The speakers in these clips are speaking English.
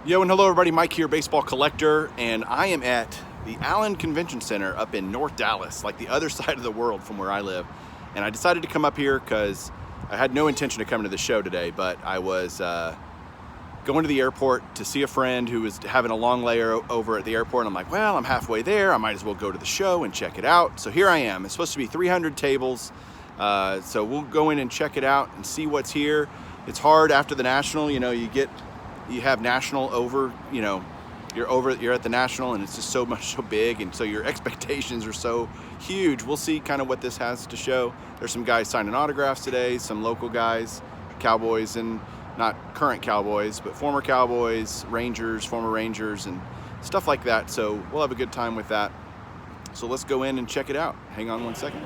Yo, and hello everybody, Mike here, baseball collector, and I am at the Allen Convention Center up in North Dallas, like the other side of the world from where I live. And I decided to come up here because I had no intention of coming to the show today, but I was going to the airport to see a friend who was having a long layover at the airport, and I'm like, well, I'm halfway there, I might as well go to the show and check it out. So here I am. It's supposed to be 300 tables, so we'll go in and check it out and see what's here. It's hard after the National, you know, you have National over, you know, you're at the National and it's just so big, and so your expectations are so huge. We'll see kind of what this has to show. There's some guys signing autographs today, some local guys, Cowboys, and not current Cowboys, but former Cowboys, Rangers, former Rangers, and stuff like that. So we'll have a good time with that. So let's go in and check it out. Hang on one second.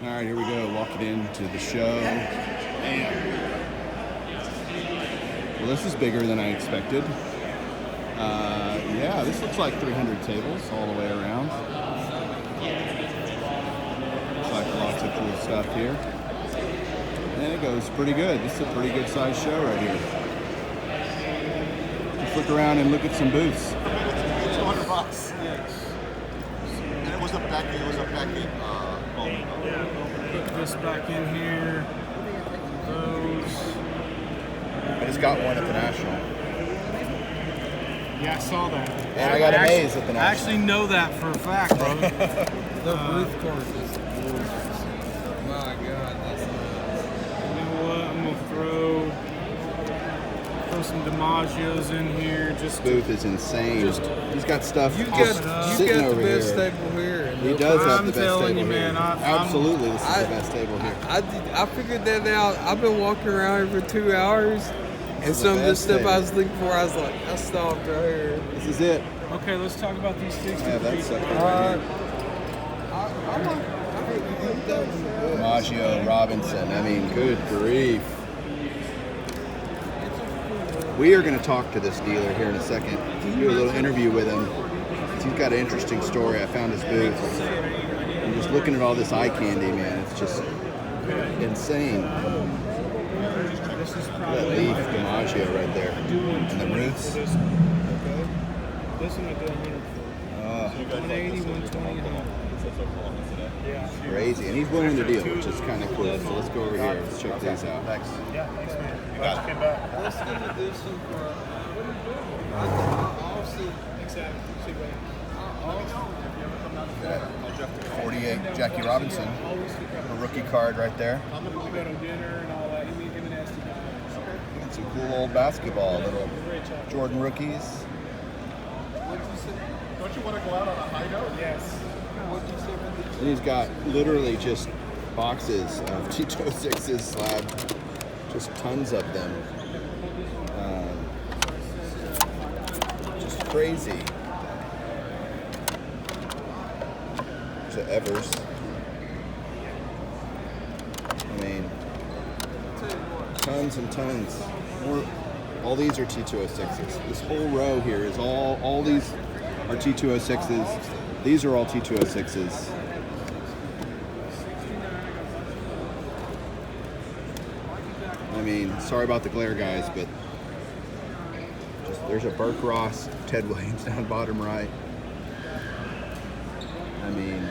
All right, here we go, walking into the show. Bam. Well, this is bigger than I expected. Yeah, this looks like 300 tables all the way around. Looks like lots of cool stuff here. And it goes pretty good. This is a pretty good sized show right here. Just look around and look at some booths. $200. Yes. And it was a back end moment. Yeah. Put this back in here. Those. I just got one at the National. Yeah, I saw that. And I got a maze at the National. I actually know that for a fact, bro. The booth courses. My God, that's You know what? I'm gonna throw some DiMaggio's in here. This booth is insane. He's got stuff you just got sitting the over best here. table here. He does have I'm the best telling table you, here. man, Absolutely, this is the best table here. I figured that out. I've been walking around here for 2 hours, and some of the stuff I was looking for, I was like, I stopped right here. This is it. Okay, let's talk about these 63. Yeah, that's All right. right. Maggio, Robinson. I mean, good grief. We are going to talk to this dealer here in a second. Do a little interview with him. He's got an interesting story. I found his booth. I'm just looking at all this eye candy, man. It's just insane. That leaf, DiMaggio right there. And the roots. This one I do 100 for. 180, 120, 100. Yeah. Crazy. And he's willing to deal, which is kind of cool. So let's go over here. Let's check these out. Thanks. Yeah, thanks, man. You got it. Came back. Let's go to this one for. Yeah. 48 Jackie Robinson, a rookie card right there. We go to dinner and all that. And some cool old basketball, little Jordan rookies. Don't you want to go out on a high note? Yes. And he's got literally just boxes of Tito 6s slab, just tons of them. Just crazy. There's an Evers. I mean, tons and tons. All these are T206s. This whole row here is all these are T206s. These are all T206s. I mean, sorry about the glare, guys, but there's a Burke Ross, Ted Williams down bottom right. I mean,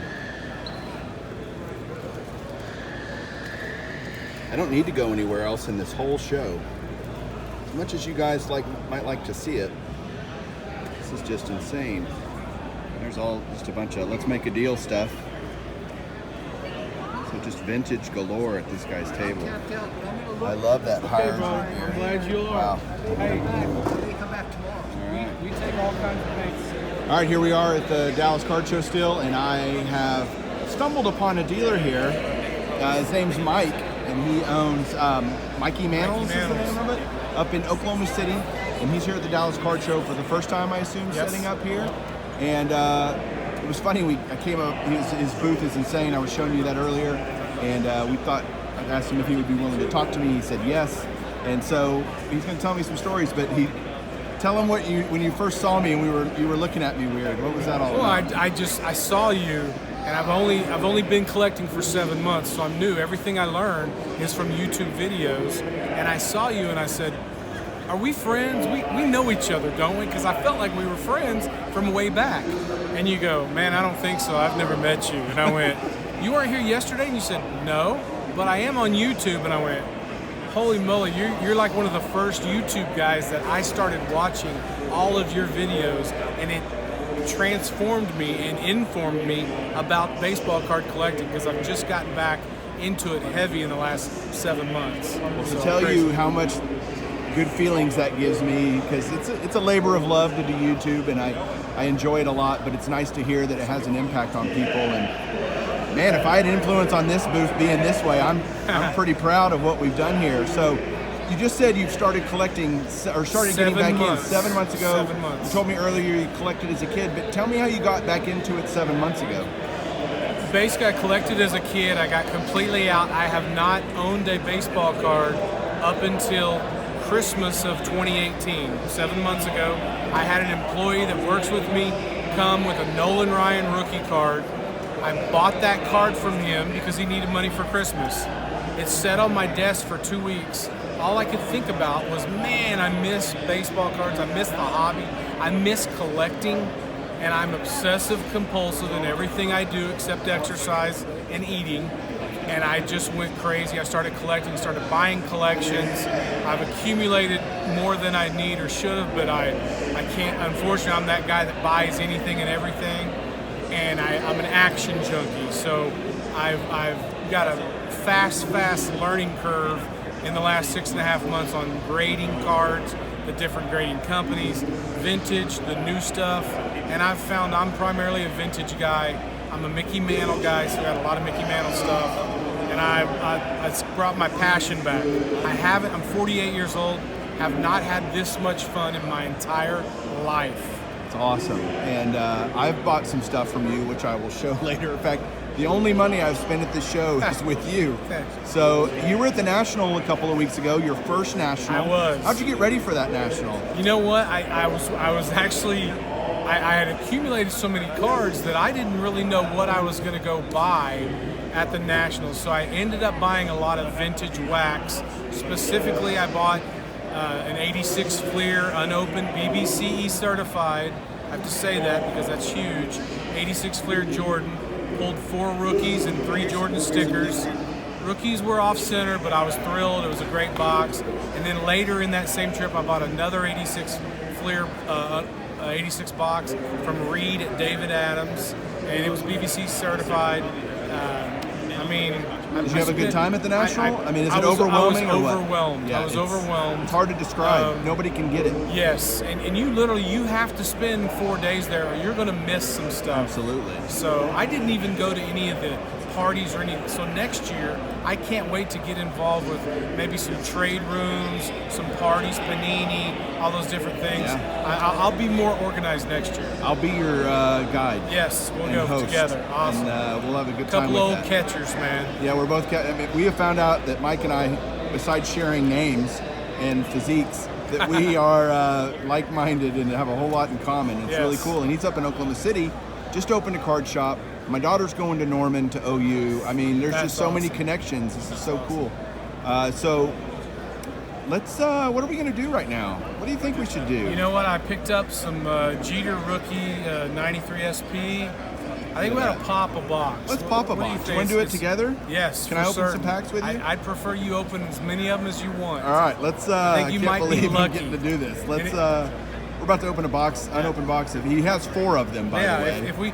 I don't need to go anywhere else in this whole show. As much as you guys might like to see it, this is just insane. There's just a bunch of let's make a deal stuff. So just vintage galore at this guy's table. I love that higher beer. I'm glad you are. Wow. Hey, Come back tomorrow. All right. we take all kinds of things. All right, here we are at the Dallas Card Show still, and I have stumbled upon a dealer here. His name's Mike, and he owns Mikey Mannels is the name of it, up in Oklahoma City. And he's here at the Dallas Card Show for the first time, I assume, setting up here. And it was funny, I came up, his booth is insane. I was showing you that earlier. And I asked him if he would be willing to talk to me. He said yes. And so he's going to tell me some stories, but tell him when you first saw me and you were looking at me weird. What was that all about? Well, I saw you, and I've only been collecting for 7 months, so I'm new. Everything I learned is from YouTube videos. And I saw you and I said, are we friends? We know each other, don't we? Because I felt like we were friends from way back. And you go, man, I don't think so. I've never met you. And I went, you weren't here yesterday? And you said, no, but I am on YouTube. And I went, holy moly, you're like one of the first YouTube guys that I started watching all of your videos, and it transformed me and informed me about baseball card collecting, because I've just gotten back into it heavy in the last 7 months. To tell you how much good feelings that gives me, because it's a labor of love to do YouTube, and I enjoy it a lot, but it's nice to hear that it has an impact on people. And man, if I had influence on this booth being this way, I'm pretty proud of what we've done here. So you just said you've started collecting, or started getting back in 7 months ago. 7 months. You told me earlier you collected as a kid, but tell me how you got back into it 7 months ago. Basically, I collected as a kid. I got completely out. I have not owned a baseball card up until Christmas of 2018. 7 months ago, I had an employee that works with me come with a Nolan Ryan rookie card. I bought that card from him because he needed money for Christmas. It sat on my desk for 2 weeks. All I could think about was, man, I miss baseball cards. I miss the hobby. I miss collecting. And I'm obsessive compulsive in everything I do except exercise and eating. And I just went crazy. I started collecting, started buying collections. I've accumulated more than I need or should have, but I can't. Unfortunately, I'm that guy that buys anything and everything. And I'm an action junkie. So I've got a fast learning curve in the last 6.5 months on grading cards, the different grading companies, vintage, the new stuff. And I've found I'm primarily a vintage guy. I'm a Mickey Mantle guy, so I got a lot of Mickey Mantle stuff. And I brought my passion back. I'm 48 years old, have not had this much fun in my entire life. It's awesome. And I've bought some stuff from you, which I will show later. In fact, the only money I've spent at this show is with you. So you were at the National a couple of weeks ago, your first National. I was. How'd you get ready for that National? You know what? I was actually, I had accumulated so many cards that I didn't really know what I was going to go buy at the Nationals. So I ended up buying a lot of vintage wax. Specifically, I bought an 86 Fleer unopened BBC certified. I have to say that because that's huge. 86 Fleer Jordan. Pulled 4 rookies and 3 Jordan stickers. Rookies were off center, but I was thrilled. It was a great box. And then later in that same trip, I bought another 86 Fleer 86 box from Reed at David Adams, and it was BBC certified. Did you have a good time at the National? I mean, is it overwhelming or what? Overwhelmed. Yeah, I was overwhelmed. It's hard to describe. Nobody can get it. Yes, and you have to spend 4 days there or you're going to miss some stuff. Absolutely. So I didn't even go to any of the parties or anything. So next year, I can't wait to get involved with maybe some trade rooms, some parties, Panini, all those different things. Yeah. I'll be more organized next year. I'll be your guide. Yes, we'll and go host. together. Awesome. And we'll have a good time Couple with old that. catchers, man. Yeah, we're both. We have found out that Mike and I, besides sharing names and physiques, that we are like-minded and have a whole lot in common. It's really cool. And he's up in Oklahoma City, just opened a card shop. My daughter's going to Norman to OU. I mean, there's just so many connections. This is so cool. So let's. What are we going to do right now? What do you think we should do? You know what? I picked up some Jeter rookie 93 SP. I think we ought to pop a box. Let's pop a box. You want to do it together? Yes. Can I open some packs with you? I'd prefer you open as many of them as you want. All right. Let's. I think you might be lucky. I'm getting to do this. Let's. We're about to open a box, unopened box. He has 4 of them, by the way. If we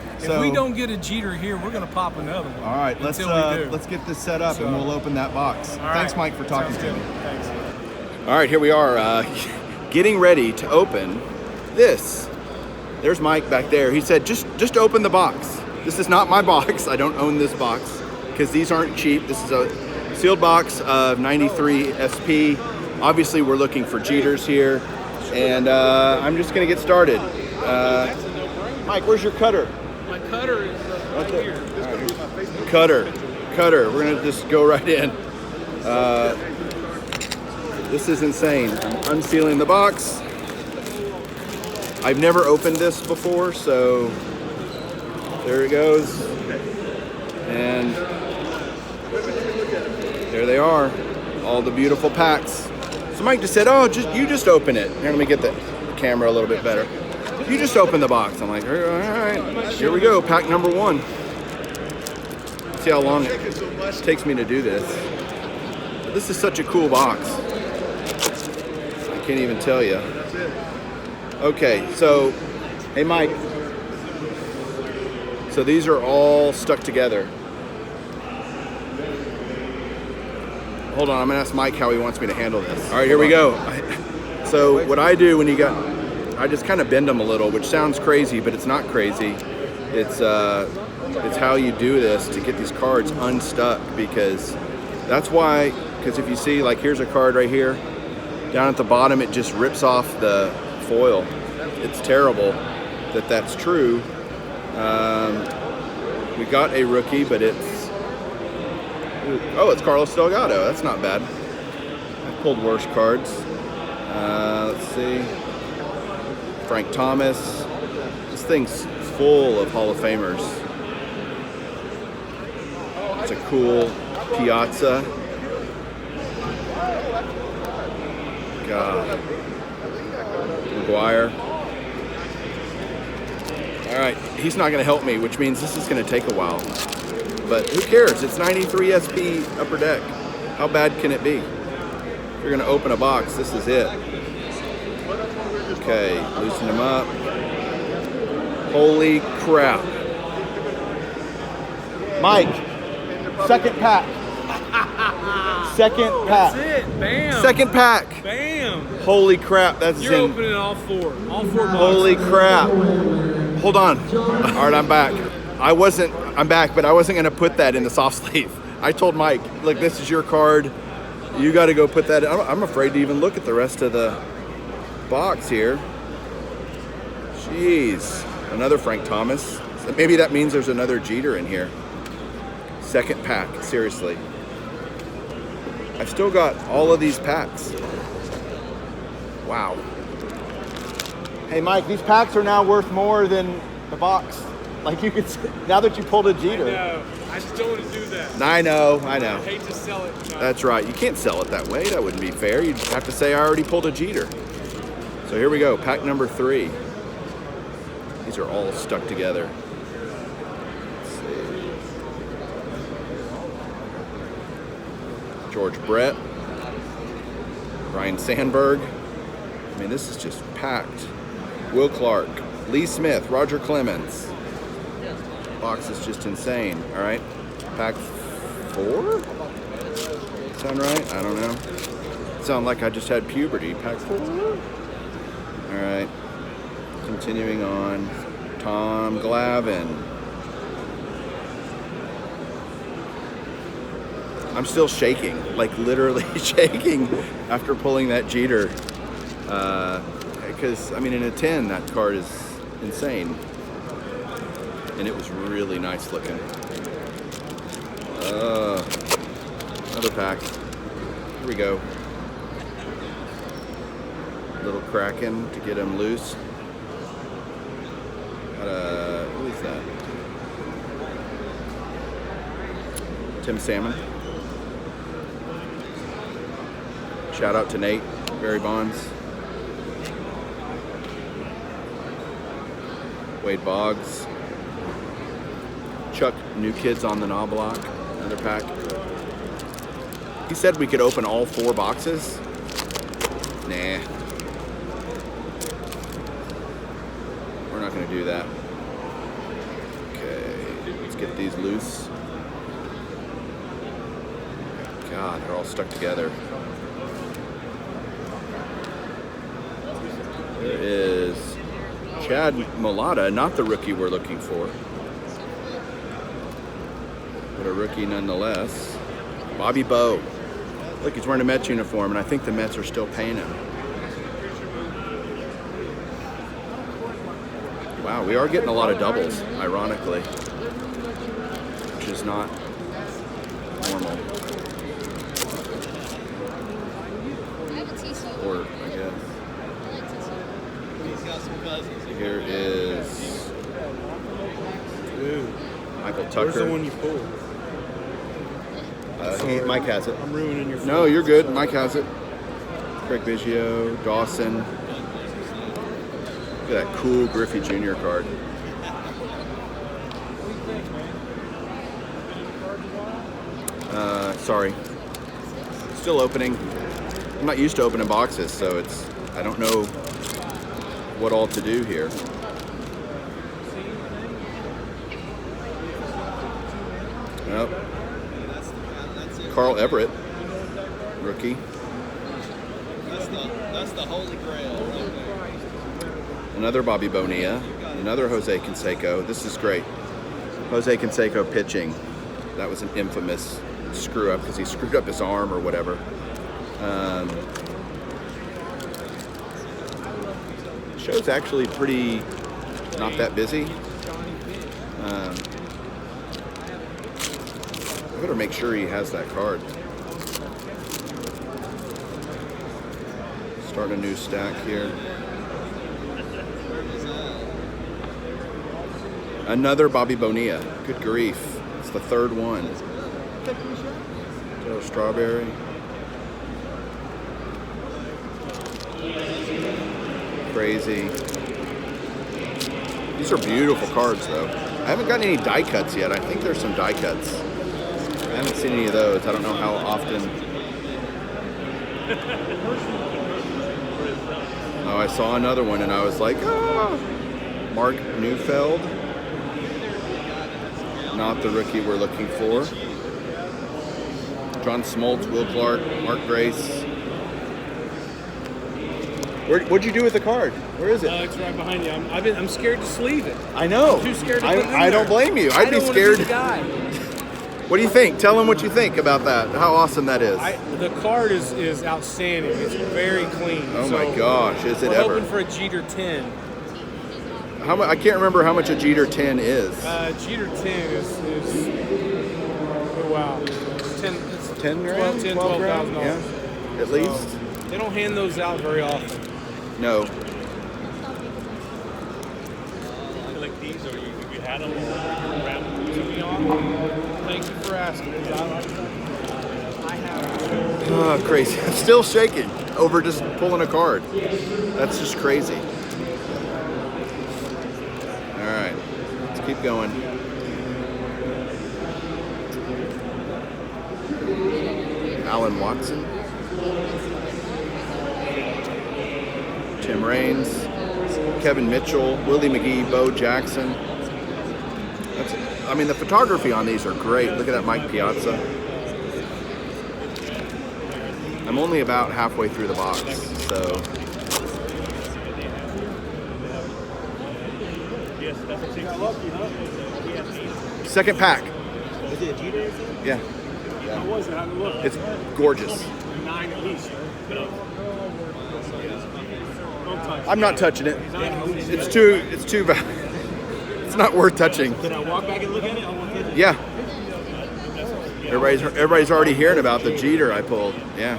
don't get a Jeter here, we're going to pop another one. All right. Let's get this set up and we'll open that box. Thanks, Mike, for talking to me. Thanks. All right, here we are, getting ready to open this. There's Mike back there. He said, just open the box. This is not my box. I don't own this box because these aren't cheap. This is a sealed box of 93 SP. Obviously, we're looking for Jeters here. And I'm just going to get started. Mike, where's your cutter? My cutter is right here. Right. Cutter. We're going to just go right in. This is insane. I'm unsealing the box. I've never opened this before, so there it goes. And there they are. All the beautiful packs. So Mike just said, "Oh, you just open it." Here, let me get the camera a little bit better. You just open the box. I'm like, all right, here we go, pack number 1. See how long it takes me to do this. But this is such a cool box. I can't even tell you. Okay, so, hey Mike. So these are all stuck together. Hold on, I'm gonna ask Mike how he wants me to handle this. All right, here we go. So what I do when I just kind of bend them a little, which sounds crazy, but it's not crazy. It's how you do this to get these cards unstuck, because that's why, because if you see, like here's a card right here, down at the bottom it just rips off the foil. It's terrible that that's true. We got a rookie, but it's, oh, it's Carlos Delgado. That's not bad. I pulled worse cards. Let's see. Frank Thomas. This thing's full of Hall of Famers. It's a cool Piazza. God. McGuire. All right, he's not going to help me, which means this is going to take a while. But who cares? It's 93 SP Upper Deck. How bad can it be? If you're going to open a box, this is it. Okay, loosen them up. Holy crap. Mike, second pack. Second pack. That's it. Bam. Second pack. Bam. Holy crap. That's You're opening all 4. All 4 boxes. Holy crap. Hold on. All right, I'm back. I'm back, but I wasn't going to put that in the soft sleeve. I told Mike, look, this is your card. You got to go put that in. I'm afraid to even look at the rest of the box here. Jeez. Another Frank Thomas. So maybe that means there's another Jeter in here. Second pack, seriously. I've still got all of these packs. Wow. Hey Mike, these packs are now worth more than the box. Like you could, now that you pulled a Jeter. I know. I just don't want to do that. I know. I hate to sell it. No. That's right. You can't sell it that way. That wouldn't be fair. You'd have to say I already pulled a Jeter. So here we go, pack number 3. These are all stuck together. Let's see. George Brett, Ryan Sandberg. I mean, this is just packed. Will Clark, Lee Smith, Roger Clemens. Box is just insane. All right, pack 4? Sound right? I don't know. Sound like I just had puberty. Pack 4? All right, continuing on. Tom Glavine. I'm still shaking, like literally shaking after pulling that Jeter. Because, I mean, in a 10, that card is insane. And it was really nice looking. Another pack. Here we go. Little Kraken to get him loose. Who is that? Tim Salmon. Shout out to Nate, Barry Bonds. Wade Boggs. Chuck New Kids on the Knob Block. Another pack. He said we could open all 4 boxes. Nah. We're not going to do that. Okay, let's get these loose. God, they're all stuck together. There is Chad Mulata, not the rookie we're looking for, but a rookie nonetheless. Bobby Bowe. Look, he's wearing a Mets uniform, and I think the Mets are still paying him. Wow, we are getting a lot of doubles, ironically, which is not normal. Or, I guess. Here is Michael Tucker. Where's the one you pulled? Mike has it. I'm ruining your. No, you're good. Mike has it. Craig Biggio, Dawson. Look at that cool Griffey Jr. card. Sorry. Still opening. I'm not used to opening boxes, so I don't know what all to do here. Nope. Carl Everett, rookie. That's the holy grail right there. Another Bobby Bonilla, another Jose Canseco. This is great. Jose Canseco pitching. That was an infamous screw up because he screwed up his arm or whatever. Show's actually pretty not that busy. I better make sure he has that card. Start a new stack here. Another Bobby Bonilla. Good grief. It's the third one. Joe Strawberry. Crazy. These are beautiful cards, though. I haven't gotten any die cuts yet. I think there's some die cuts. I haven't seen any of those. I don't know how often. Oh, I saw another one and I was like, ah. Mark Neufeld. Not the rookie we're looking for. John Smoltz, Will Clark, Mark Grace. What'd you do with the card? Where is it? It's right behind you. I'm scared to sleeve it. I know. I'm too scared to put it in I don't there. blame you. I'd be I don't scared. wanna be the guy. What do you think? Tell them what you think about that. How awesome that is. The card is outstanding. It's very clean. Oh my gosh, is it we're ever? hoping for a Jeter 10. How much? I can't remember how much a Jeter 10 is. Jeter 10 is oh wow, 10 grand? 12,000 Yeah, dollars. at least. They don't hand those out very often. No. Like these, or you had them around? To be honest, thank you for asking. I have. Oh, crazy. I'm still shaking over just pulling a card. That's just crazy. All right, let's keep going. Alan Watson. Tim Raines. Kevin Mitchell. Willie McGee. Bo Jackson. I mean, the photography on these are great. Look at that Mike Piazza. I'm only about halfway through the box, so. Second pack. Is it a Jeter? Yeah, How was it? How did it look? it's gorgeous. 9 at least. Don't touch. I'm not touching it. It's too it's not worth touching. Can I walk back and look at it? I want to. Yeah. Everybody's already hearing about the Jeter I pulled. Yeah.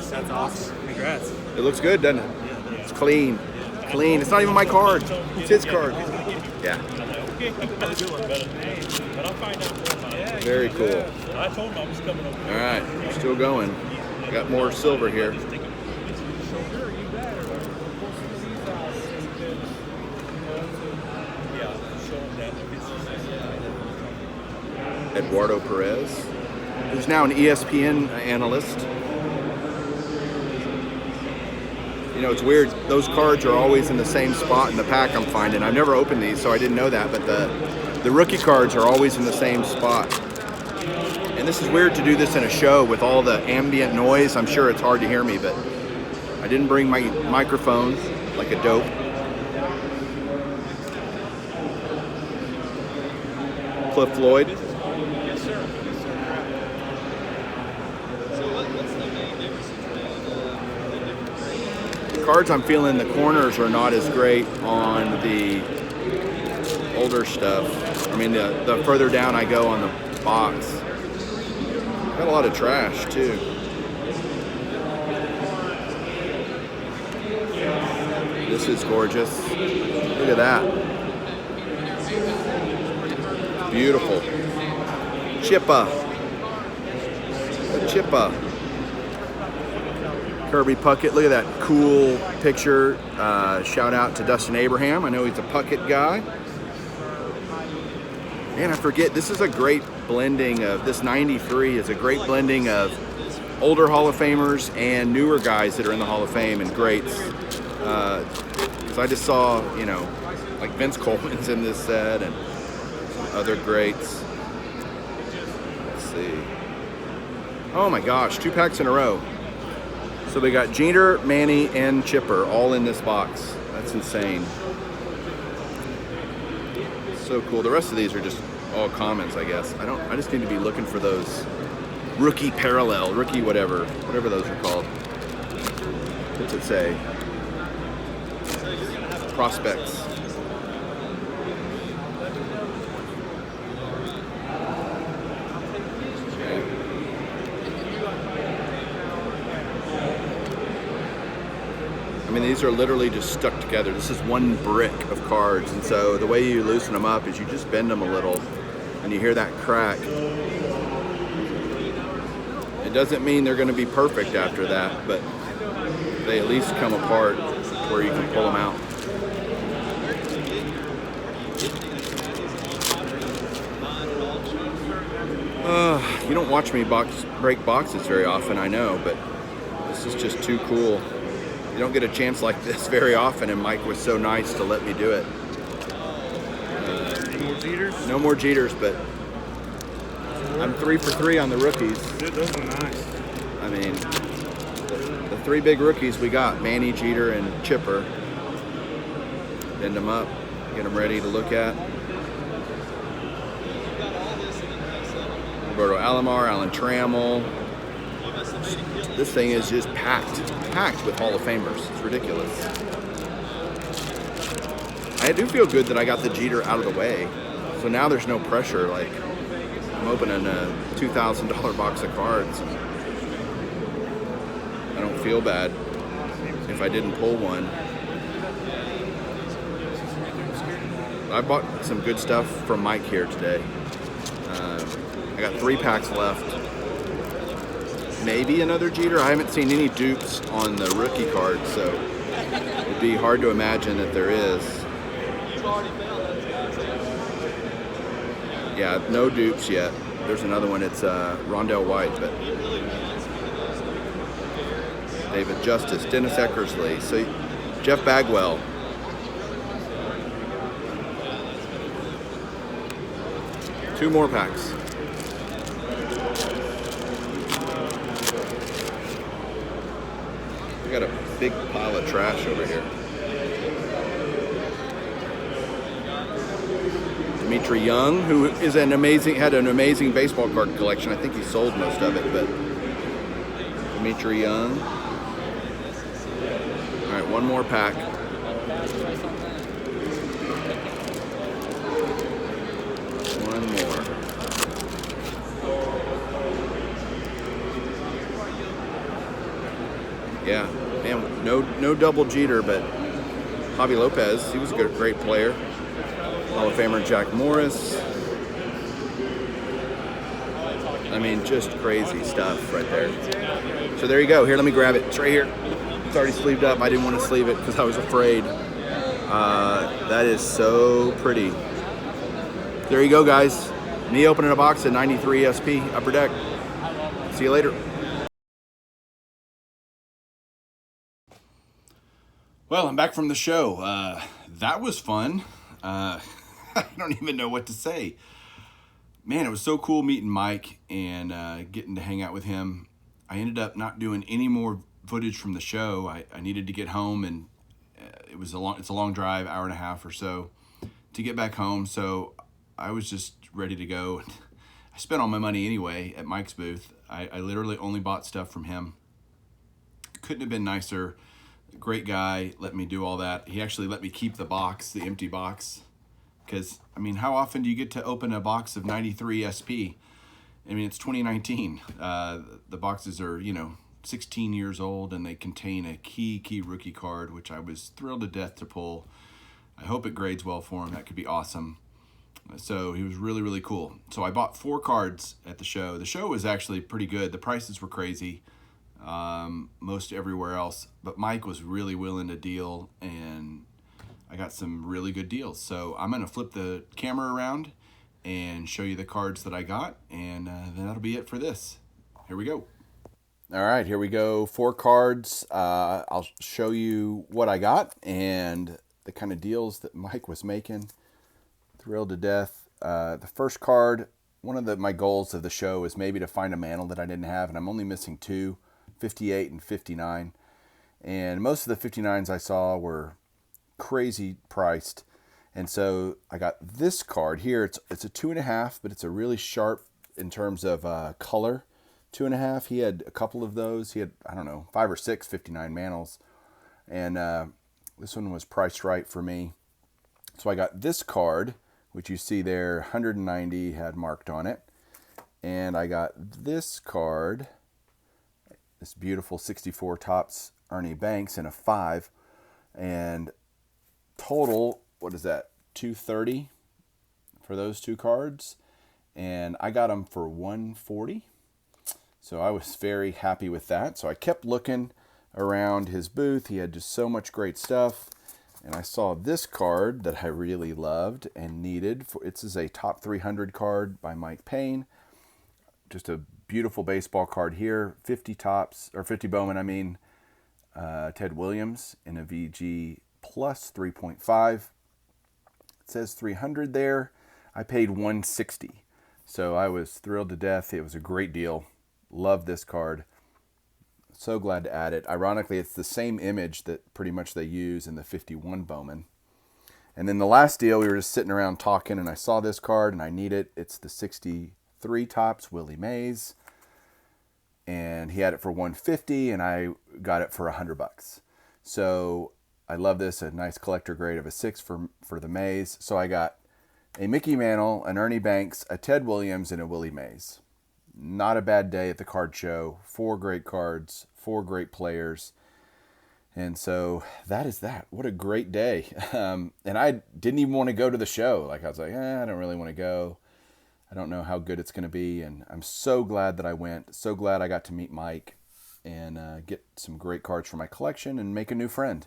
That's awesome. Congrats. It looks good, doesn't it? It's clean. Clean. It's not even my card. It's his card. Yeah. Very cool. I told him I was coming over. All right. We're still going. Got more silver here. Eduardo Perez, who's now an ESPN analyst. You know, it's weird. Those cards are always in the same spot in the pack I'm finding. I've never opened these, so I didn't know that, but the rookie cards are always in the same spot. And this is weird to do this in a show with all the ambient noise. I'm sure it's hard to hear me, but I didn't bring my microphone like a dope. Cliff Floyd. Yes, sir. So what's the main difference between The cards I'm feeling, the corners are not as great on the older stuff. I mean, the further down I go on the box. Got a lot of trash too. This is gorgeous. Look at that. Beautiful. Chippa. a Chippa. Kirby Puckett. Look at that cool picture. Shout out to Dustin Abraham. I know he's a Puckett guy. And I forget, this is a great blending of, this 93 is a great blending of older Hall of Famers and newer guys that are in the Hall of Fame and greats. So I just saw, you know, like Vince Coleman's in this set and some other greats. Let's see. Oh my gosh, 2 packs in a row. So we got Jeter, Manny, and Chipper all in this box. That's insane. So cool. The rest of these are just all commons, I guess. I just need to be looking for those rookie parallel, rookie whatever those are called. What's it say? Prospects. I mean, these are literally just stuck together. This is one brick of cards, and so the way you loosen them up is you just bend them a little, and you hear that crack. It doesn't mean they're going to be perfect after that, but they at least come apart where you can pull them out. You don't watch me break boxes very often, I know, but this is just too cool. You don't get a chance like this very often, and Mike was so nice to let me do it. Any more Jeters? No more Jeters, but I'm 3 for 3 on the rookies. Dude, those are nice. I mean, the 3 big rookies we got, Manny, Jeter, and Chipper. Bend them up, get them ready to look at. Roberto Alomar, Alan Trammell. This thing is just packed with Hall of Famers. It's ridiculous. I do feel good that I got the Jeter out of the way. So now there's no pressure. Like, I'm opening a $2,000 box of cards. I don't feel bad if I didn't pull one. I bought some good stuff from Mike here today. I got 3 packs left. Maybe another Jeter. I haven't seen any dupes on the rookie card, so it'd be hard to imagine that there is. Yeah, no dupes yet. There's another one. It's Rondell White, but David Justice, Dennis Eckersley, so Jeff Bagwell. Two more packs. We got a big pile of trash over here. Dimitri Young, who is had an amazing baseball card collection. I think he sold most of it, but Dimitri Young. All right, one more pack. One more. Yeah, man, no double Jeter, but Javi Lopez, he was a great player. Hall of Famer Jack Morris. I mean, just crazy stuff right there. So there you go. Here, let me grab it. It's right here. It's already sleeved up. I didn't want to sleeve it because I was afraid. That is so pretty. There you go, guys. Me opening a box of 93 SP Upper Deck. See you later. Well, I'm back from the show. That was fun. I don't even know what to say. Man, it was so cool meeting Mike and getting to hang out with him. I ended up not doing any more footage from the show. I needed to get home, and it's a long drive, hour and a half or so to get back home. So I was just ready to go. I spent all my money anyway at Mike's booth. I literally only bought stuff from him. Couldn't have been nicer. Great guy, let me do all that. He actually let me keep the box, the empty box. Because, I mean, how often do you get to open a box of 93 SP? I mean, it's 2019. The boxes are, 16 years old, and they contain a key rookie card, which I was thrilled to death to pull. I hope it grades well for him. That could be awesome. So he was really, really cool. So I bought 4 cards at the show. The show was actually pretty good. The prices were crazy, most everywhere else. But Mike was really willing to deal, and I got some really good deals. So I'm going to flip the camera around and show you the cards that I got, and then that'll be it for this. Here we go. All right, here we go. 4 cards. I'll show you what I got and the kind of deals that Mike was making. Thrilled to death. The first card, one of my goals of the show is maybe to find a mantle that I didn't have, and I'm only missing 2, 58 and 59. And most of the 59s I saw were crazy priced. And so I got this card here. It's a 2.5, but it's a really sharp in terms of color. 2.5. He had a couple of those. He had, I don't know, 5 or 6 59 mantles. And this one was priced right for me. So I got this card, which you see there, 190 had marked on it. And I got this card, this beautiful 64 Topps Ernie Banks in a 5. And total, what is that, 230 for those 2 cards. And I got them for 140. So I was very happy with that. So I kept looking around his booth. He had just so much great stuff. And I saw this card that I really loved and needed. This is a top 300 card by Mike Payne. Just a beautiful baseball card here. 50 Topps, or 50 Bowman, I mean. Ted Williams in a VG plus 3.5. It says 300 there. I paid 160. So I was thrilled to death. It was a great deal. Love this card. So glad to add it. Ironically, it's the same image that pretty much they use in the 51 Bowman. And then the last deal, we were just sitting around talking, and I saw this card, and I need it. It's the 63 Topps Willie Mays. And he had it for 150, and I got it for $100. So I love this, a nice collector grade of a 6 for the Mays. So I got a Mickey Mantle, an Ernie Banks, a Ted Williams, and a Willie Mays. Not a bad day at the card show. 4 great cards, 4 great players. And so that is that. What a great day. And I didn't even want to go to the show. Like, I was like, I don't really want to go. I don't know how good it's going to be. And I'm so glad that I went. So glad I got to meet Mike and get some great cards for my collection and make a new friend.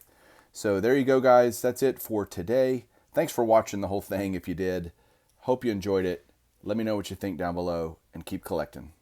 So there you go, guys. That's it for today. Thanks for watching the whole thing if you did. Hope you enjoyed it. Let me know what you think down below and keep collecting.